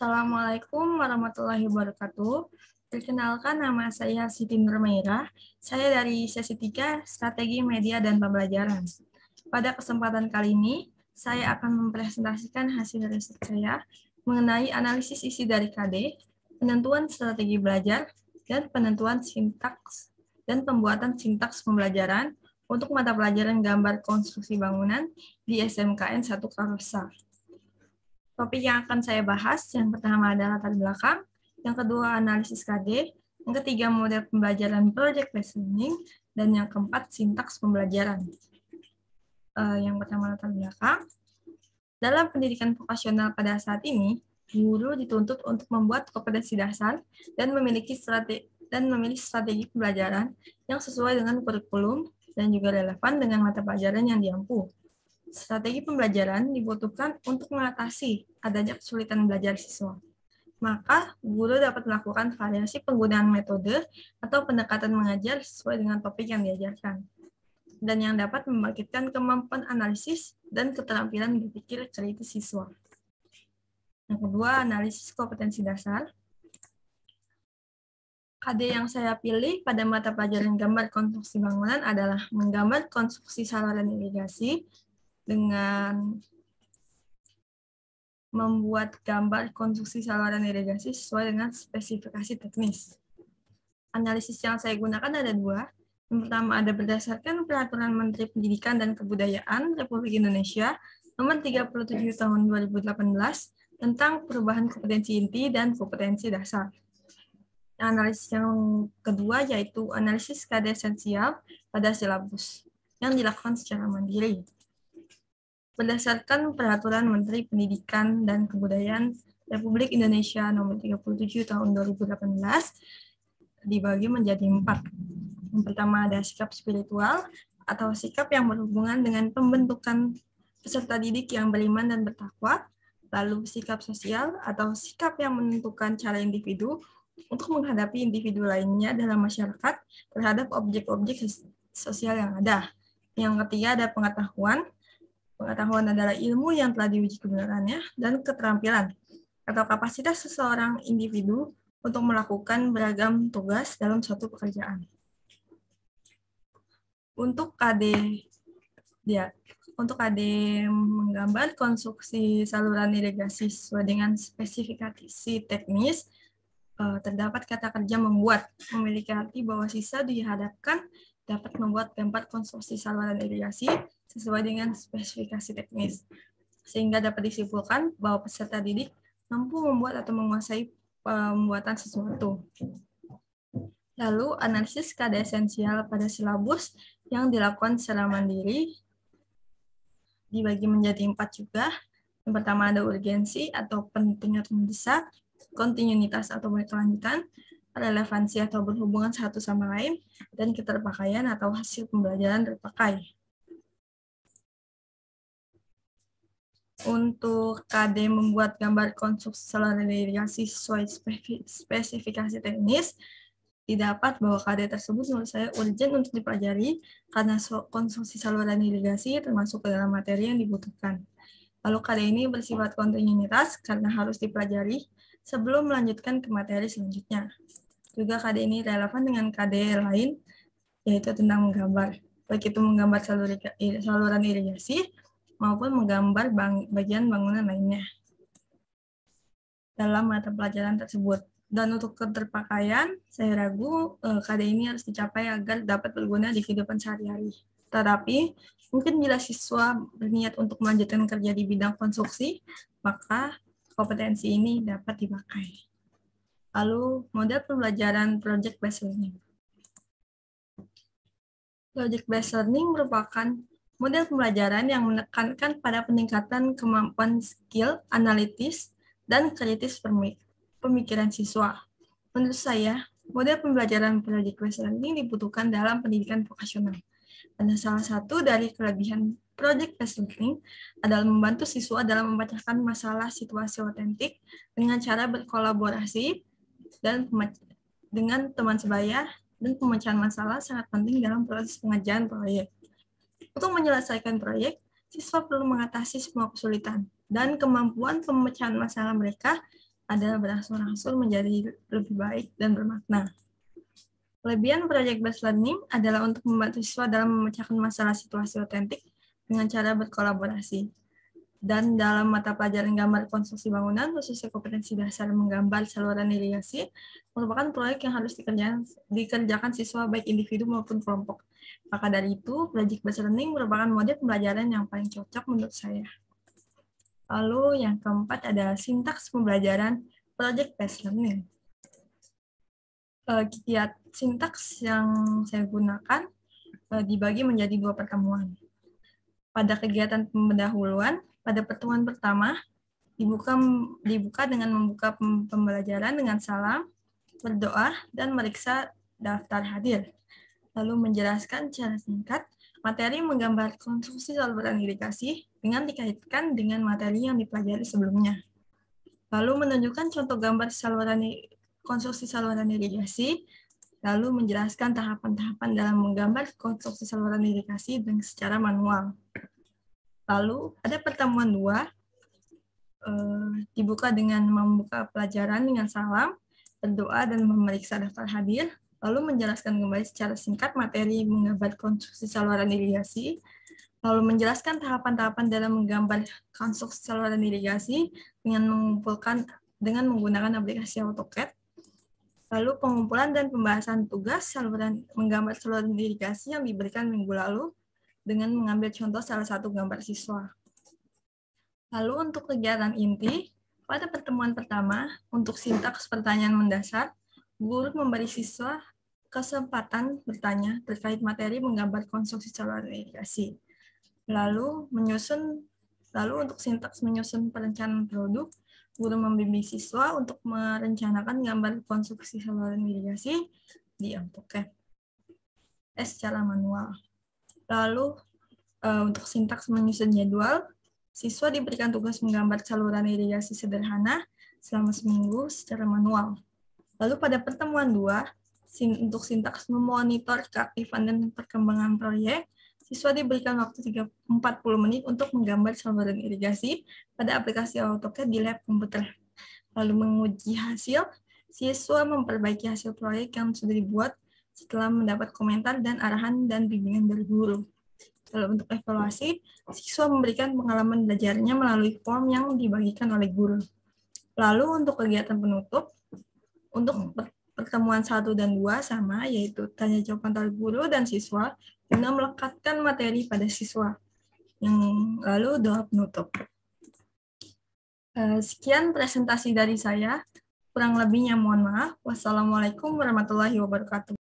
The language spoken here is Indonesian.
Assalamualaikum warahmatullahi wabarakatuh. Perkenalkan, nama saya Siti Nurmairah. Saya dari sesi 3 Strategi Media dan Pembelajaran. Pada kesempatan kali ini, saya akan mempresentasikan hasil riset saya mengenai analisis isi dari KD, penentuan strategi belajar, dan penentuan sintaks dan pembuatan sintaks pembelajaran untuk mata pelajaran gambar konstruksi bangunan di SMKN 1 Karosa. Topik yang akan saya bahas, yang pertama adalah latar belakang, yang kedua analisis KD, yang ketiga model pembelajaran project-based learning, dan yang keempat sintaks pembelajaran. Yang pertama latar belakang. Dalam pendidikan vokasional pada saat ini, guru dituntut untuk membuat kompetensi dasar dan memilih strategi pembelajaran yang sesuai dengan kurikulum dan juga relevan dengan mata pelajaran yang diampu. Strategi pembelajaran dibutuhkan untuk mengatasi adanya kesulitan belajar siswa. Maka, guru dapat melakukan variasi penggunaan metode atau pendekatan mengajar sesuai dengan topik yang diajarkan, dan yang dapat membangkitkan kemampuan analisis dan keterampilan berpikir kritis siswa. Yang kedua, analisis kompetensi dasar. KD yang saya pilih pada mata pelajaran gambar konstruksi bangunan adalah menggambar konstruksi saluran irigasi dengan membuat gambar konstruksi saluran irigasi sesuai dengan spesifikasi teknis. Analisis yang saya gunakan ada dua. Yang pertama ada berdasarkan Peraturan Menteri Pendidikan dan Kebudayaan Republik Indonesia Nomor 37 Tahun 2018 tentang perubahan kompetensi inti dan kompetensi dasar. Analisis yang kedua yaitu analisis KD esensial pada silabus yang dilakukan secara mandiri. Berdasarkan Peraturan Menteri Pendidikan dan Kebudayaan Republik Indonesia Nomor 37 Tahun 2018 dibagi menjadi 4. Yang pertama ada sikap spiritual atau sikap yang berhubungan dengan pembentukan peserta didik yang beriman dan bertakwa, lalu sikap sosial atau sikap yang menentukan cara individu untuk menghadapi individu lainnya dalam masyarakat terhadap objek-objek sosial yang ada. Yang ketiga ada pengetahuan. Pengetahuan adalah ilmu yang telah diuji kebenarannya dan keterampilan atau kapasitas seseorang individu untuk melakukan beragam tugas dalam suatu pekerjaan. Untuk KD menggambar konstruksi saluran irigasi sesuai dengan spesifikasi teknis, terdapat kata kerja membuat, memiliki arti bahwa siswa dihadapkan dapat membuat gambar konstruksi saluran irigasi sesuai dengan spesifikasi teknis, sehingga dapat disimpulkan bahwa peserta didik mampu membuat atau menguasai pembuatan sesuatu. Lalu, analisis KD esensial pada silabus yang dilakukan secara mandiri dibagi menjadi 4 juga. Yang pertama ada urgensi atau pentingnya atau mendesak, kontinuitas atau berkelanjutan, relevansi atau berhubungan satu sama lain, dan keterpakaian atau hasil pembelajaran terpakai. Untuk KD membuat gambar konstruksi saluran irigasi sesuai spesifikasi teknis, didapat bahwa KD tersebut menurut saya urgent untuk dipelajari karena konstruksi saluran irigasi termasuk ke dalam materi yang dibutuhkan. Lalu KD ini bersifat kontinuitas karena harus dipelajari sebelum melanjutkan ke materi selanjutnya. Juga KD ini relevan dengan KD lain, yaitu tentang menggambar. Baik itu menggambar saluran irigasi maupun menggambar bagian bangunan lainnya dalam mata pelajaran tersebut. Dan untuk keterpakaian, saya ragu KD ini harus dicapai agar dapat berguna di kehidupan sehari-hari. Tetapi, mungkin bila siswa berniat untuk melanjutkan kerja di bidang konstruksi, maka kompetensi ini dapat dipakai. Lalu, model pembelajaran project-based learning. Project-based learning merupakan model pembelajaran yang menekankan pada peningkatan kemampuan skill, analitis, dan kritis pemikiran siswa. Menurut saya, model pembelajaran project-based learning dibutuhkan dalam pendidikan vokasional. Dan salah satu dari kelebihan project-based learning adalah membantu siswa dalam memecahkan masalah situasi otentik dengan cara berkolaborasi dan dengan teman sebaya, dan pemecahan masalah sangat penting dalam proses pengerjaan proyek. Untuk menyelesaikan proyek, siswa perlu mengatasi semua kesulitan, dan kemampuan pemecahan masalah mereka ada berangsur-angsur menjadi lebih baik dan bermakna. Kelebihan project-based learning adalah untuk membantu siswa dalam memecahkan masalah situasi otentik dengan cara berkolaborasi. Dan dalam mata pelajaran gambar konstruksi bangunan, khususnya kompetensi dasar menggambar saluran irigasi, merupakan proyek yang harus dikerjakan siswa baik individu maupun kelompok. Maka dari itu, project-based learning merupakan model pembelajaran yang paling cocok menurut saya. Lalu yang keempat ada sintaks pembelajaran project-based learning. Kiat sintaks yang saya gunakan dibagi menjadi 2 pertemuan. Pada kegiatan pendahuluan, pada pertemuan pertama, dibuka dengan membuka pembelajaran dengan salam, berdoa, dan meriksa daftar hadir. Lalu menjelaskan secara singkat materi menggambar konstruksi saluran irigasi dengan dikaitkan dengan materi yang dipelajari sebelumnya. Lalu menunjukkan contoh gambar konstruksi saluran irigasi, lalu menjelaskan tahapan-tahapan dalam menggambar konstruksi saluran irigasi dengan secara manual. Lalu ada pertemuan 2, dibuka dengan membuka pelajaran dengan salam, berdoa, dan memeriksa daftar hadir, lalu menjelaskan kembali secara singkat materi menggambar konstruksi saluran irigasi, lalu menjelaskan tahapan-tahapan dalam menggambar konstruksi saluran irigasi dengan menggunakan aplikasi AutoCAD, lalu pengumpulan dan pembahasan tugas menggambar saluran irigasi yang diberikan minggu lalu dengan mengambil contoh salah satu gambar siswa. Lalu untuk kegiatan inti, pada pertemuan pertama, untuk sintaks pertanyaan mendasar, guru memberi siswa kesempatan bertanya terkait materi menggambar konstruksi saluran irigasi. Lalu untuk sintaks menyusun perencanaan produk, guru membimbing siswa untuk merencanakan gambar konstruksi saluran irigasi di AutoCAD secara manual. Lalu untuk sintaks menyusun jadwal, siswa diberikan tugas menggambar saluran irigasi sederhana selama seminggu secara manual. Lalu pada pertemuan 2, untuk sintaks memonitor keaktifan dan perkembangan proyek, siswa diberikan waktu 40 menit untuk menggambar saluran irigasi pada aplikasi AutoCAD di lab komputer. Lalu menguji hasil, siswa memperbaiki hasil proyek yang sudah dibuat setelah mendapat komentar dan arahan dan bimbingan dari guru. Lalu untuk evaluasi, siswa memberikan pengalaman belajarnya melalui form yang dibagikan oleh guru. Lalu untuk kegiatan penutup, untuk pertemuan 1 dan 2 sama, yaitu tanya jawab antara guru dan siswa, guna melekatkan materi pada siswa. Yang lalu doa penutup. Sekian presentasi dari saya. Kurang lebihnya mohon maaf. Wassalamualaikum warahmatullahi wabarakatuh.